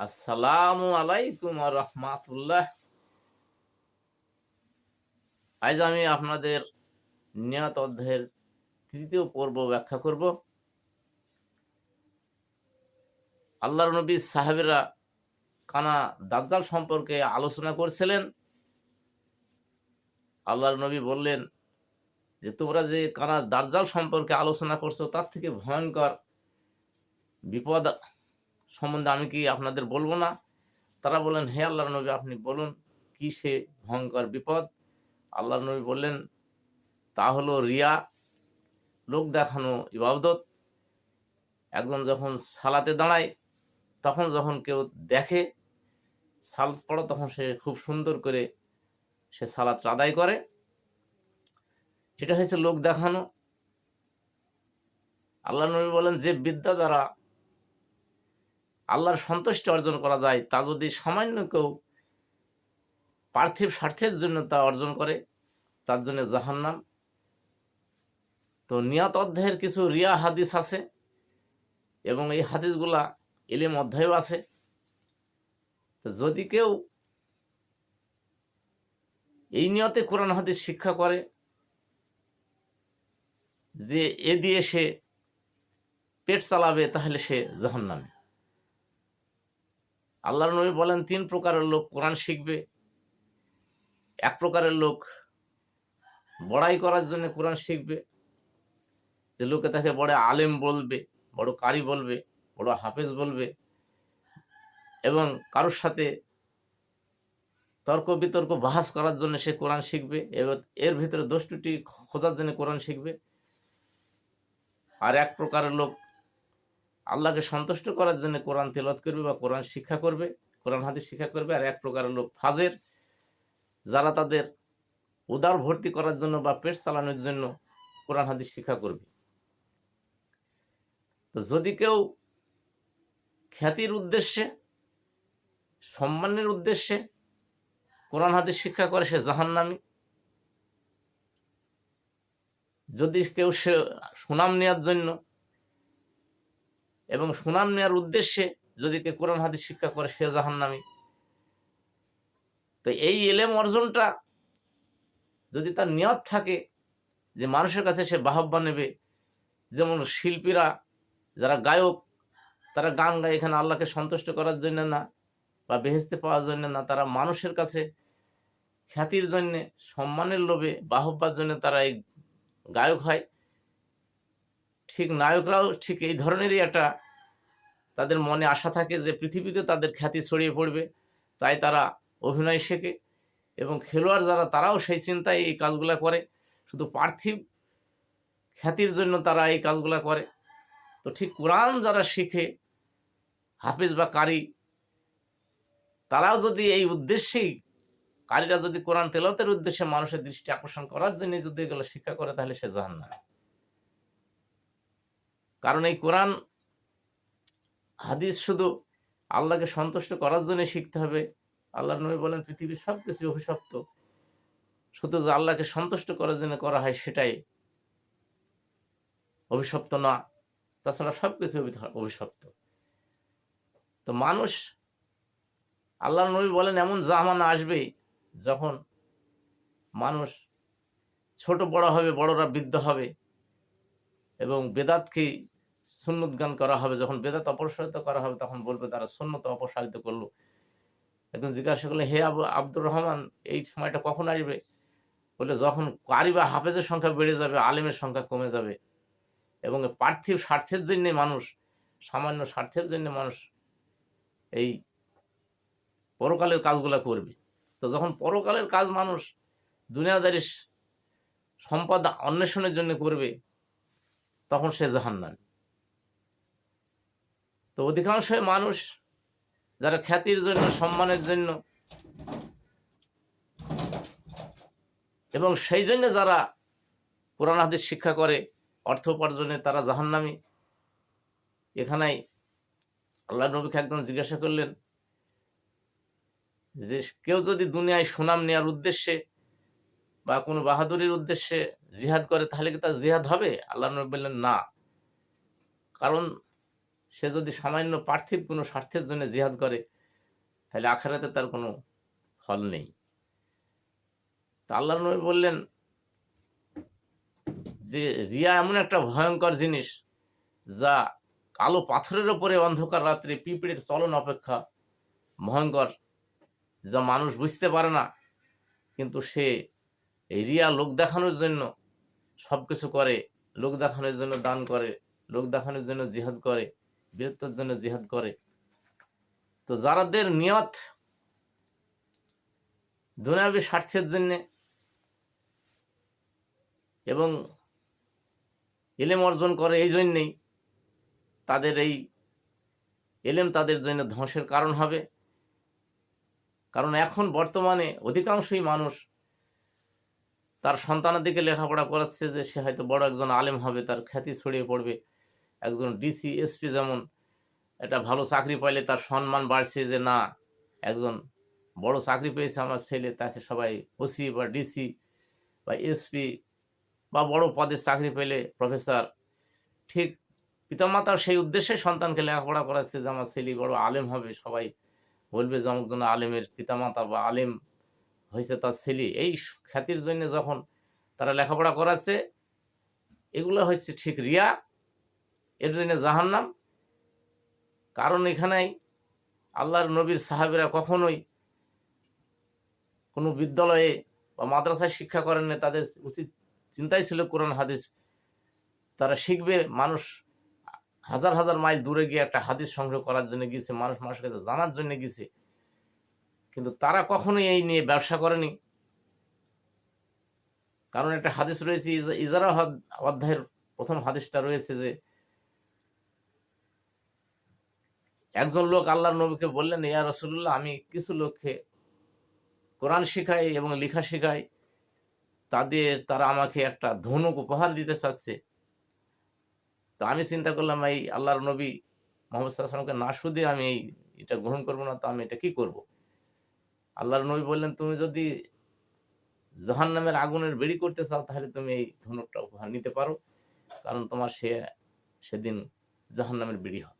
আসসালামু আলাইকুম রহমাতুল্লাহ। আজ আমি আপনাদের নিয়াত অধ্যায়ের তৃতীয় পর্ব ব্যাখ্যা করব। আল্লাহর নবী সাহাবীরা কানা দাজ্জাল সম্পর্কে আলোচনা করছিলেন। আল্লাহর নবী বললেন যে তোমরা যে কানা দাজ্জাল সম্পর্কে আলোচনা করছো তার থেকে ভয়ঙ্কর বিপদ সম্বন্ধে আমি কি আপনাদের বলবো না? তারা বললেন, হে আল্লাহর নবী, আপনি বলুন কি সে ভয়ঙ্কর বিপদ। আল্লাহর নবী বললেন, তা হলো রিয়া, লোক দেখানো ইবাদত। একজন যখন সালাতে দাঁড়ায় তখন যখন কেউ দেখে সালাত পড়ো তখন সে খুব সুন্দর করে সে সালাত আদায় করে। এটা হচ্ছে লোক দেখানো। আল্লাহ নবী বলেন, যে বিদ্যা দ্বারা আল্লাহর সন্তুষ্টি অর্জন করা যায় তা যদি সামান্য কেউ পার্থিব স্বার্থের জন্য তা অর্জন করে তার জন্য জাহান্নাম। তো নিয়াত অধ্যায়ের কিছু রিয়া হাদিস আছে এবং এই হাদিসগুলা ইলম অধ্যায়ও আছে। তো যদি কেউ এই নিয়তে কোরআন হাদিস শিক্ষা করে যে এ দিয়ে সে পেট চালাবে, তাহলে সে জাহান্নামী। আল্লাহর নবী বলেন, তিন প্রকারের লোক কোরআন শিখবে। এক প্রকারের লোক বড়াই করার জন্য কোরআন শিখবে, যে লোকে তাকে বড় আলেম বলবে, বড় কারি বলবে, বড় হাফেজ বলবে, এবং কারোর সাথে তর্ক বিতর্ক বাহাস করার জন্য সে কোরআন শিখবে এবং এর ভিতরে দোষ ত্রুটি খোঁজার জন্য কোরআন শিখবে। আর এক প্রকারের লোক আল্লাহকে সন্তুষ্ট করার জন্য কোরআন তেলাওয়াত করবে বা কোরআন শিক্ষা করবে, কোরআন হাদিস শিক্ষা করবে। আর এক প্রকারের লোক ফাজের, যারা তাদের উদার ভর্তি করার জন্য বা পেট চালানোর জন্য কোরআন হাদিস শিক্ষা করবে। তো যদি কেউ খ্যাতির উদ্দেশ্যে, সম্মানের উদ্দেশ্যে কোরআন হাদিস শিক্ষা করে সে জাহান্নামী। যদি কেউ সে সুনাম নেওয়ার জন্য এবং সুনাম নেওয়ার উদ্দেশ্যে যদি কেউ কোরআন হাদিস শিক্ষা করে সে জাহান্নামী। তো এই ইলম অর্জনটা যদি তার নিয়ত থাকে যে মানুষের কাছে সে বাহবা নেবে, যেমন শিল্পীরা যারা গায়ক তারা গান গায় এখানে আল্লাহকে সন্তুষ্ট করার জন্য না বা বেহেশতে পাওয়ার জন্য না, তারা মানুষের কাছে খ্যাতির জন্যে, সম্মানের লোভে, বাহবার জন্য তারা এই গায়ক হয়। ঠিক নায়করাও ঠিক এই ধরনেরই একটা তাদের মনে আশা থাকে যে পৃথিবীতে তাদের খ্যাতি ছড়িয়ে পড়বে, তাই তারা অভিনয় শেখে। এবং খেলোয়াড় যারা তারাও সেই চিন্তায় এই কাজগুলো করে, শুধু পার্থিব খ্যাতির জন্য তারা এই কাজগুলো করে। তো ঠিক কোরআন যারা শিখে, হাফিজ বা কারি, তারাও যদি এই উদ্দেশ্যেই, কারীরা যদি কোরআন তেলাওয়াতের উদ্দেশ্যে মানুষের দৃষ্টি আকর্ষণ করার জন্য যদি এগুলো শিক্ষা করে, তাহলে সে জাহান্নামী। কারণ এই কোরআন হাদিস শুধু আল্লাহকে সন্তুষ্ট করার জন্য শিখতে হবে। আল্লাহর নবী বলেন, পৃথিবীর সব কিছু অভিশপ্ত, শুধু যে আল্লাহকে সন্তুষ্ট করার জন্য করা হয় সেটাই অভিশপ্ত না, তাছাড়া সব কিছু অভিশপ্ত। তো মানুষ, আল্লাহর নবী বলেন, এমন জামানা আসবে যখন মানুষ ছোট বড় হবে, বড়রা বৃদ্ধ হবে এবং বেদাতকে সুন্নত গান করা হবে। যখন বেদাত অপসারিত করা হবে তখন বলবে তারা সুন্নত অপসারিত করলো। একজন জিজ্ঞাসা করলে, হে আব্দুর রহমান, এই সময়টা কখন আসবে? বলে, যখন কারি বা হাফেজের সংখ্যা বেড়ে যাবে, আলেমের সংখ্যা কমে যাবে এবং পার্থিব স্বার্থের জন্যে মানুষ, সামান্য স্বার্থের জন্য মানুষ এই পরকালের কাজগুলো করবে। তো যখন পরকালের কাজ মানুষ দুনিয়াদারি সম্পদ অন্বেষণের জন্য করবে, তখন সে জাহান্নামী। তো অধিকাংশই মানুষ যারা খ্যাতির জন্য, সম্মানের জন্য এবং সেই জন্য যারা কোরআন হাদিস শিক্ষা করে অর্থ উপার্জনে, তারা জাহান্নামী। এখানেই আল্লাহ নবীকে একজন জিজ্ঞাসা করলেন যে কেউ যদি দুনিয়ায় সুনাম নেওয়ার উদ্দেশ্যে বা কোনো বাহাদুরির উদ্দেশ্যে জিহাদ করে, তাহলে কি তার জিহাদ হবে? আল্লাহ নবী বললেন, না। কারণ সে যদি সামান্য পার্থিব কোনো স্বার্থের জন্য জিহাদ করে, তাহলে আখিরাতে তার কোনো ফল নেই। তা আল্লাহর নবী বললেন যে রিয়া এমন একটা ভয়ঙ্কর জিনিস, যা কালো পাথরের ওপরে অন্ধকার রাত্রে পিঁপড়ের চলন অপেক্ষা ভয়ঙ্কর, যা মানুষ বুঝতে পারে না, কিন্তু সে এই রিয়া লোক দেখানোর জন্য সব কিছু করে, লোক দেখানোর জন্য দান করে, লোক দেখানোর জন্য জিহাদ করে, বীরত্বের জন্য জিহাদ করে। তো যারাদের নিয়ত দুনিয়াবী স্বার্থের জন্য এবং ইলম অর্জন করে, এই জন্যেই তাদের এই ইলম তাদের জন্য ধ্বংসের কারণ হবে। কারণ এখন বর্তমানে অধিকাংশই মানুষ তার সন্তানের দিকে লেখাপড়া করাচ্ছে যে সে হয়তো বড় একজন আলেম হবে, তার খ্যাতি ছড়িয়ে পড়বে। একজন ডিসি এসপি যেমন একটা ভালো চাকরি পাইলে তার সম্মান বাড়ছে, যে না একজন বড় চাকরি পেয়েছে আমার ছেলে, তাকে সবাই ওসি বা ডিসি বা এসপি বা বড় পদের চাকরি পেলে প্রফেসর। ঠিক পিতামাতার সেই উদ্দেশ্যে সন্তানকে লেখাপড়া করাচ্ছে যে আমার ছেলে বড় আলেম হবে, সবাই বলবে যে অমুকজন আলেমের পিতামাতা বা আলেম হয়েছে তার ছেলে। এই খ্যাতির জন্য যখন তারা লেখাপড়া করাচ্ছে, এগুলো হচ্ছে ঠিক রিয়া, এর জন্য জাহান্নাম। কারণ এখানেই আল্লাহর নবীর সাহাবীরা কখনোই কোনো বিদ্যালয়ে বা মাদ্রাসায় শিক্ষা করেন না। তাদের উচিত চিন্তাই ছিল কোরআন হাদিস তারা শিখবে। মানুষ হাজার হাজার মাইল দূরে গিয়ে একটা হাদিস সংগ্রহ করার জন্য গিয়েছে, মানুষের কাছে জানার জন্য গিয়েছে, কিন্তু তারা কখনোই এই নিয়ে ব্যবসা করেনি। কারণ একটা হাদিস রয়েছে, ইজারা অধ্যায়ের প্রথম হাদিসটা রয়েছে যে একজন লোক আল্লাহর নবীকে বললেন, ইয়া রাসূলুল্লাহ, আমি কিছু লোককে কোরআন শিখাই এবং লেখা শিখাই, তারা আমাকে একটা ধনুক উপহার দিতে চাচ্ছে। তো আমি চিন্তা করলাম এই আল্লাহর নবী মুহাম্মদ সাল্লাল্লাহু আলাইহি ওয়াসাল্লামকে না শুধু আমি এটা গ্রহণ করবো না, তো আমি এটা কি করব। আল্লাহর নবী বললেন, তুমি যদি জাহান্নামের আগুনের বেড়ি করতে চাও, তাহলে তুমি এই ধনুকটা উপহার নিতে পারো, কারণ তোমার সেদিন জাহান্নামের বেড়ি হবে।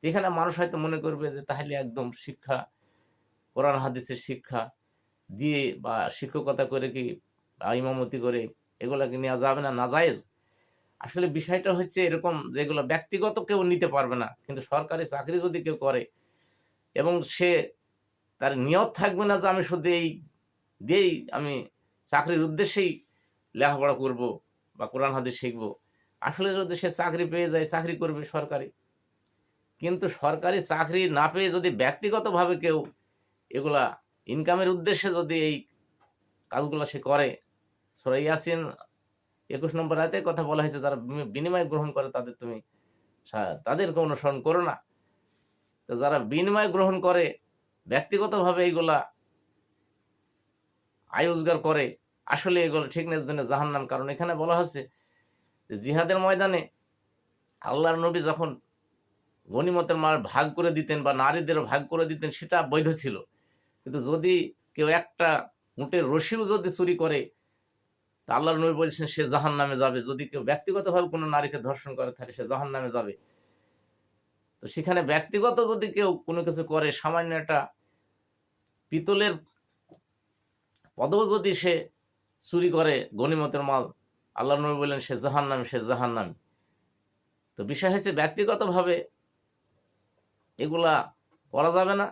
এখানে মানুষ হয়তো মনে করবে যে তাহলে একদম শিক্ষা, কোরআন হাদিসের শিক্ষা দিয়ে বা শিক্ষকতা করে কি ইমামতি করে এগুলাকে নেওয়া যাবে না, নাজায়েজ। আসলে বিষয়টা হচ্ছে এরকম, যেগুলো ব্যক্তিগত কেউ নিতে পারবে না, কিন্তু সরকারি চাকরি যদি কেউ করে এবং সে তার নিয়ত থাকবে না যে আমি শুধু এই দিয়েই আমি চাকরির উদ্দেশ্যেই লেখাপড়া করব বা কোরআন হাদিস শিখবো। আসলে যদি সে চাকরি পেয়ে যায়, চাকরি করবে সরকারি। কিন্তু সরকারি চাকরি না পেয়ে যদি ব্যক্তিগতভাবে কেউ এগুলা ইনকামের উদ্দেশ্যে যদি এই কাজগুলো সে করে, সূরা ইয়াসিন 21 নম্বর আয়াতে কথা বলা হয়েছে, যারা বিনিময় গ্রহণ করে তাদেরকে অনুসরণ করো না। তো যারা বিনিময় গ্রহণ করে ব্যক্তিগতভাবে এইগুলা আয় রোজগার করে, আসলে এগুলো ঠিক না, জন্য জাহান্নাম। কারণ এখানে বলা হচ্ছে যে জিহাদের ময়দানে আল্লাহর নবী যখন গনিমতের মাল ভাগ করে দিতেন বা নারীদেরও ভাগ করে দিতেন, সেটা বৈধ ছিল। কিন্তু যদি কেউ একটা উটের রশিও যদি চুরি করে, তা আল্লাহর নবী বলছেন সে জাহান্নামে যাবে। যদি কেউ ব্যক্তিগতভাবে কোনো নারীকে ধর্ষণ করে, তাহলে সে জাহান্নামে যাবে। তো সেখানে ব্যক্তিগত যদি কেউ কোনো কিছু করে, সামান্য একটা পিতলের পদও যদি সে চুরি করে গনিমতের মাল, আল্লাহর নবী বললেন সে জাহান্নামী। তো বিষয় হচ্ছে ব্যক্তিগতভাবে এগুলা করা যাবে না।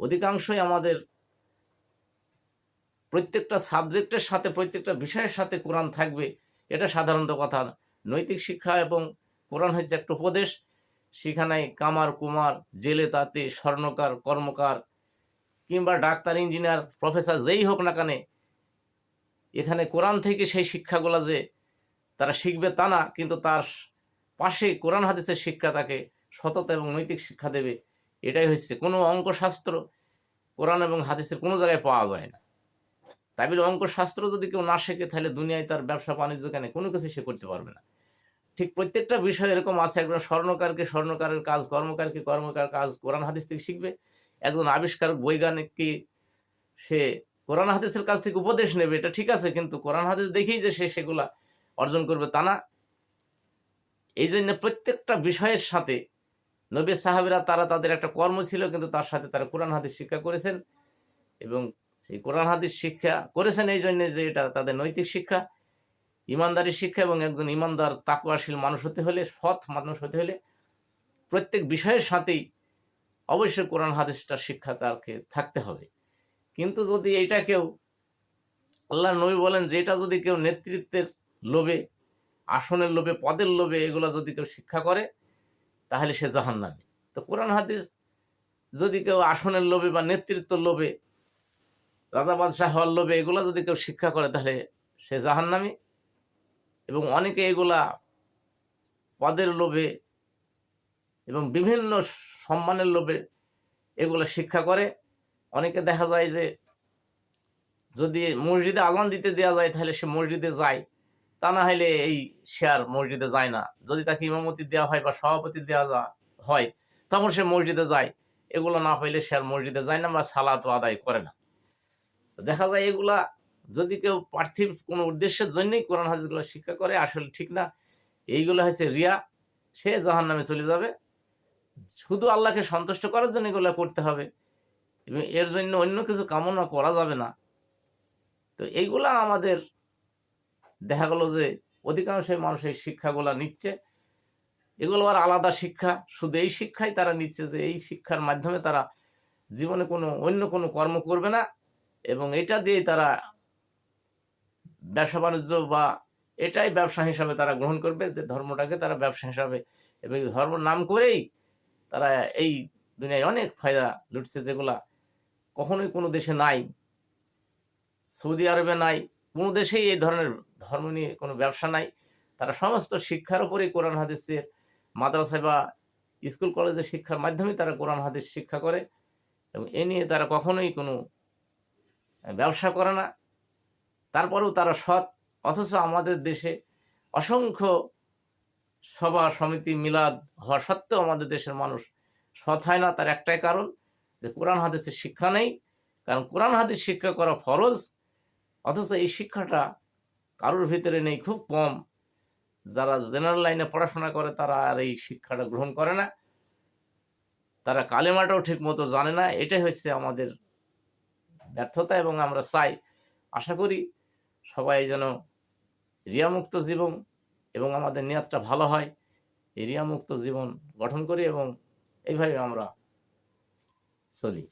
অধিকাংশই আমাদের প্রত্যেকটা সাবজেক্টের সাথে, প্রত্যেকটা বিষয়ের সাথে কোরআন থাকবে, এটা সাধারণত কথা। নৈতিক শিক্ষা এবং কোরআন হচ্ছে একটা উপদেশ। সেখানে কামার কুমার, জেলে তাঁতি, স্বর্ণকার, কর্মকার কিংবা ডাক্তার, ইঞ্জিনিয়ার, প্রফেসর যেই হোক না কেন, এখানে কোরআন থেকে সেই শিক্ষাগুলো যে তারা শিখবে তা না, কিন্তু তার পাশে কোরআন হাদিসের শিক্ষা তাকে সততা এবং নৈতিক শিক্ষা দেবে। এটাই হচ্ছে, কোনো অঙ্কশাস্ত্র কোরআন এবং হাদিসের কোনো জায়গায় পাওয়া যায় না। তাই বলে অঙ্কশাস্ত্র যদি কেউ না শেখে, তাহলে দুনিয়ায় তার ব্যবসা বাণিজ্য কেন কোনো কিছু সে করতে পারবে না। ঠিক প্রত্যেকটা বিষয় এরকম আছে। একজন স্বর্ণকারকে স্বর্ণকারের কাজ, কর্মকারকে কর্মকার কাজ কোরআন হাদিস থেকে শিখবে। একজন আবিষ্কারক বৈজ্ঞানিককে সে কোরআন হাদিসের কাছ থেকে উপদেশ নেবে, এটা ঠিক আছে, কিন্তু কোরআন হাদিস দেখেই যে সে সেগুলা অর্জন করবে তা না। এই জন্য প্রত্যেকটা বিষয়ের সাথে নবী সাহাবীরা তারা তাদের একটা কর্ম ছিল, কিন্তু তার সাথে তারা কোরআন হাদিস শিক্ষা করেছেন, এবং এই কোরআন হাদিস শিক্ষা করেছেন এই জন্য যে এটা তাদের নৈতিক শিক্ষা, ইমানদারি শিক্ষা। এবং একজন ইমানদার তাকওয়াশীল মানুষ হতে হলে, সৎ মানুষ হতে হলে প্রত্যেক বিষয়ের সাথেই অবশ্যই কোরআন হাদিসটা শিক্ষা তাকে থাকতে হবে। কিন্তু যদি এটা কেউ, আল্লাহর নবী বলেন যে এটা যদি কেউ নেতৃত্বের লোভে, আসনের লোভে, পদের লোভে এগুলো যদি কেউ শিক্ষা করে তাহলে সে জাহান্নামী। তো কোরআন হাদিস যদি কেউ আসনের লোভে বা নেতৃত্বের লোভে, রাজা বাদশাহ হওয়ার লোভে এগুলো যদি কেউ শিক্ষা করে তাহলে সে জাহান্নামী। এবং অনেকে এগুলা পদের লোভে এবং বিভিন্ন সম্মানের লোভে এগুলো শিক্ষা করে। অনেকে দেখা যায় যে যদি মসজিদে আজান দিতে দেওয়া যায় তাহলে সে মসজিদে যায়, তা না হলে সে আর মসজিদে যায় না। যদি তাকে ইমামতি দেওয়া হয় বা সভাপতি দেওয়া হয় তখন সে মসজিদে যায়, এগুলো না হইলে সে আর মসজিদে যায় না বা সালাতও আদায় করে না। দেখা যায় এগুলা যদি কেউ পার্থিব কোনো উদ্দেশ্যের জন্যই কোরআন হাদিসগুলো শিক্ষা করে, আসলে ঠিক না, এইগুলো হচ্ছে রিয়া, সে জাহান্নামে চলে যাবে। শুধু আল্লাহকে সন্তুষ্ট করার জন্য এগুলো করতে হবে এবং এর জন্য অন্য কিছু কামনা করা যাবে না। তো এইগুলা আমাদের দেখা গেল যে অধিকাংশই মানুষ এই শিক্ষাগুলা নিচ্ছে, এগুলো আর আলাদা শিক্ষা, শুধু এই শিক্ষাই তারা নিচ্ছে যে এই শিক্ষার মাধ্যমে তারা জীবনে অন্য কোনো কর্ম করবে না, এবং এটা দিয়েই তারা ব্যবসা বাণিজ্য বা এটাই ব্যবসা হিসাবে তারা গ্রহণ করবে, যে ধর্মটাকে তারা ব্যবসা হিসাবে, এবং ধর্মের নাম করেই তারা এই দুনিয়ায় অনেক ফায়দা লুটছে, যেগুলা কখনোই কোনো দেশে নাই, সৌদি আরবে নাই, কোনো দেশেই এই ধরনের ধর্ম নিয়ে কোনো ব্যবসা নাই। তারা সমস্ত শিক্ষার উপরেই কোরআন হাদিসের মাদ্রাসায় বা স্কুল কলেজের শিক্ষার মাধ্যমেই তারা কোরআন হাদিস শিক্ষা করে, এবং এ নিয়ে তারা কখনোই কোনো ব্যবসা করে না। তারপরেও তারা সৎ, অথচ আমাদের দেশে অসংখ্য সভা সমিতি মিলাদ হওয়া সত্ত্বেও আমাদের দেশের মানুষ সৎ হয় না। তার একটাই কারণ যে কোরআন হাদিসের শিক্ষা নেই, কারণ কোরআন হাদিস শিক্ষা করা ফরজ, অথচ এই শিক্ষাটা কারোর ভিতরে নেই, খুব কম। যারা জেনারেল লাইনে পড়াশোনা করে তারা আর এই শিক্ষাটা গ্রহণ করে না, তারা কালেমাটাও ঠিক মতো জানে না। এটাই হচ্ছে আমাদের ব্যর্থতা, এবং আমরা চাই, আশা করি সবাই যেন রিয়ামুক্ত জীবন, এবং আমাদের নিয়তটা ভালো হয়, এই রিয়ামুক্ত জীবন গঠন করি এবং এইভাবে আমরা চলি।